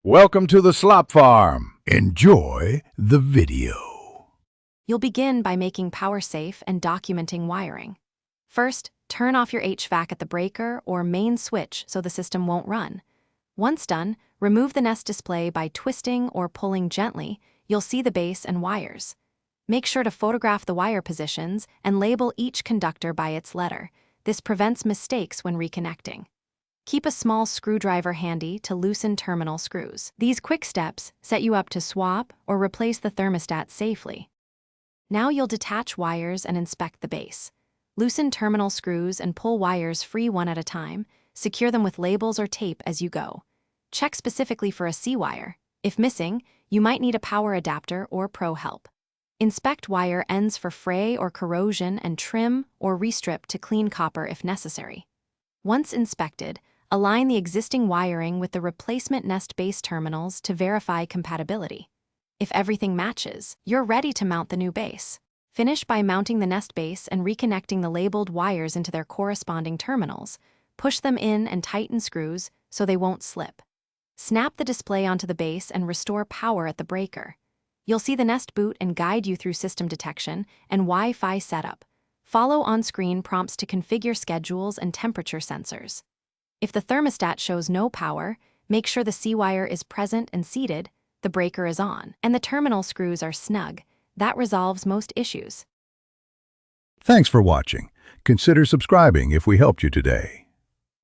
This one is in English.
Welcome to the Slop Farm. Enjoy the video. You'll begin by making power safe and documenting wiring. First, turn off your HVAC at the breaker or main switch so the system won't run. Once done, remove the Nest display by twisting or pulling gently. You'll see the base and wires. Make sure to photograph the wire positions and label each conductor by its letter. This prevents mistakes when reconnecting. Keep a small screwdriver handy to loosen terminal screws. These quick steps set you up to swap or replace the thermostat safely. Now you'll detach wires and inspect the base. Loosen terminal screws and pull wires free one at a time. Secure them with labels or tape as you go. Check specifically for a C-wire. If missing, you might need a power adapter or pro help. Inspect wire ends for fray or corrosion and trim or restrip to clean copper if necessary. Once inspected, align the existing wiring with the replacement Nest base terminals to verify compatibility. If everything matches, you're ready to mount the new base. Finish by mounting the Nest base and reconnecting the labeled wires into their corresponding terminals. Push them in and tighten screws so they won't slip. Snap the display onto the base and restore power at the breaker. You'll see the Nest boot and guide you through system detection and Wi-Fi setup. Follow on-screen prompts to configure schedules and temperature sensors. If the thermostat shows no power, make sure the C-wire is present and seated, the breaker is on, and the terminal screws are snug. That resolves most issues. Thanks for watching. Consider subscribing if we helped you today.